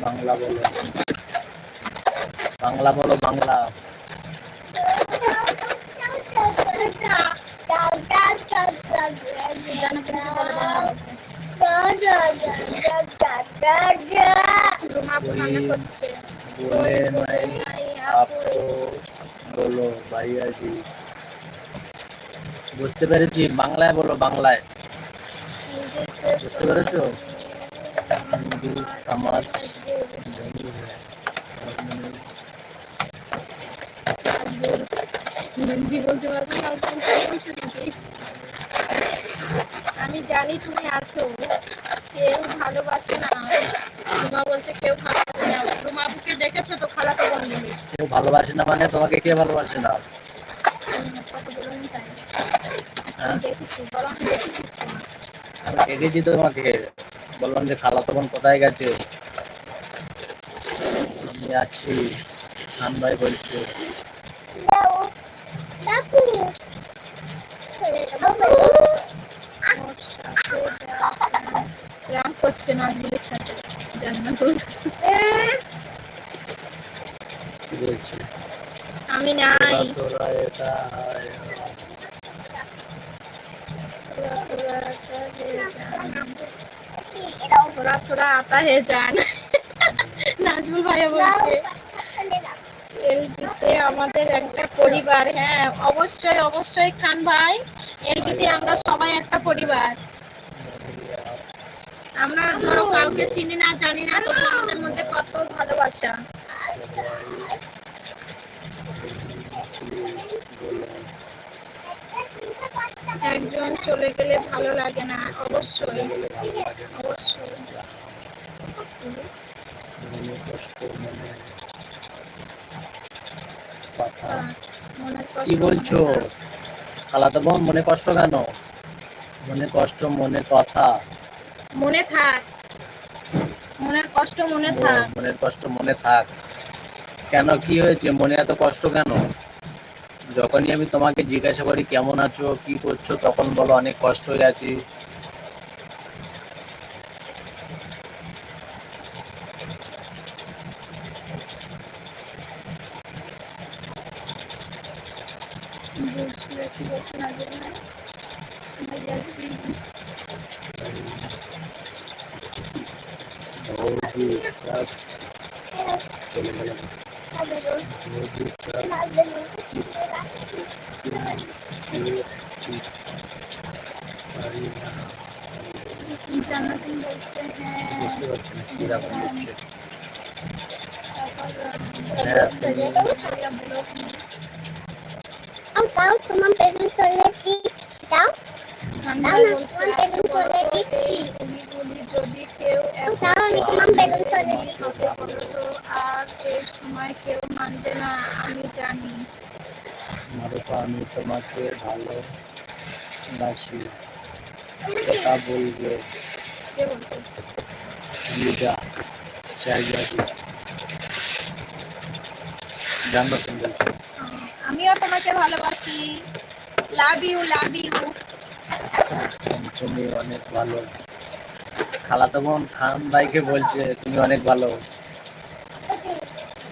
বাংলা বলো, বাংলা বলো, বাংলা। बोले नहीं आपको বলো ভাইয়াজি। বুঝতে পেরেছি, বাংলায় বলো, বাংলায়। বুঝতে পেরেছো? হিন্দি সমাজ नहीं है। হিন্দি বলতে পারবো না, আমি জানি তুমি আছো। কেউ ভালোবাসে না, রুমা বলছে কেউ ভালোবাসে না। রুমা আপুকে ডেকেছে তো খালাতো বোন বলে। কেউ ভালোবাসে না মানে তোমাকে কে ভালোবাসে না? হ্যাঁ? আমি ডেকেছি তোমাকে, বললাম যে খালাতো বোন কোথায় গেছে। আমি আছি, খান ভাই বলছে। রাম করছে নাজবুলের সাথে, জান্নাত কি বলছে? আমি নাই। তোরা এটা थोड़ा थोड़ा आता है जान। নাজবুল ভাইয়া বলছে এলবিতে আমাদের একটা পরিবার। হ্যাঁ অবশ্যই অবশ্যই খান ভাই, এলবিতে আমরা সবাই একটা পরিবার। আমরা ধরো কাউকে চিনি না জানি না, তো আমাদের মধ্যে কত ভালোবাসা। একজন চলে গেলে ভালো লাগে না, অবশ্যই অবশ্যই। কি বলছো খালাতো বোন? মনে কষ্ট কেন? মনে কষ্ট, মনে কথা। মনে থাক, মনের কষ্ট মনে থাক। মনের কষ্ট মনে থাক। কেন, কি হয়েছে? মনে এত কষ্ট কেন? যখনই আমি তোমাকে জিজ্ঞাসা করি কেমন আছো, কি করছো, তখন বলো অনেক কষ্ট হয়ে আছি। কি বলছেন আগে না বৌদি সব চলে গেল। বৌদি সব জান্নাতুন বলছে হ্যাঁ। বুঝতে পারছি না কি রকম হচ্ছে। দাও তোমার বেলুন তুলে দিচ্ছি, দাও দাও না তোমার বেলুন তুলে দিচ্ছি, যদি কেউ দাও আমি তোমার বেলুন তুলে দিচ্ছি। আর এই সময় কেউ মানবে না, আমি জানি। মারুফা, আমি তোমাকে ভালোবাসি, কথা বলবে। কে বলছে? লিজা শাহজাদি জান্নাতুন বলছে। আমিও তোমাকে ভালোবাসি, লাভ ইউ লাভ ইউ। তুমি অনেক ভালো। খালাতো বোন খান ভাইকে বলছে তুমি অনেক ভালো।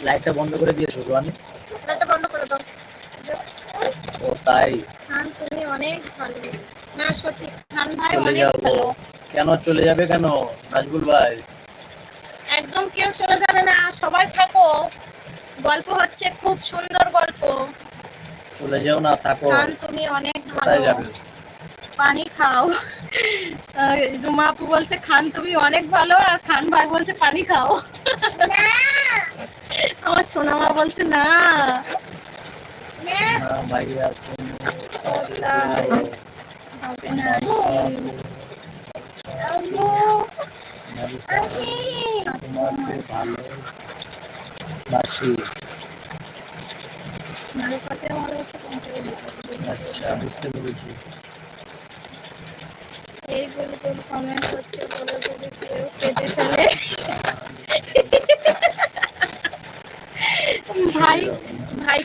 লাইটটা বন্ধ করে দিয়েছো রোহানি? লাইটটা বন্ধ করে দাও। ও তাই? খান তুমি অনেক ভালো। না সত্যি খান ভাই চলে অনেক যাবো ভালো। কেন? চলে যাবে কেন নাজবুল ভাই? একদম কেউ চলে যাবে না, সবাই থাকো, গল্প হচ্ছে, খুব সুন্দর গল্প। চলে যাও না, থাকো। খান তুমি অনেক কোথায় ভালো, যাবে? পানি খাও। রুমা আপু বলছে খান তুমি অনেক ভালো, আর খান ভাই বলছে পানি খাও। আমার সোনা মা বলছে না ভাইয়া তুমি হবে না। তোমাকে ভালোবাসি। আচ্ছা বুঝতে পেরেছি। এই বলে কমেন্ট হচ্ছে, বলে যদি কেউ কেঁদে ফেলে। ভাই ভাই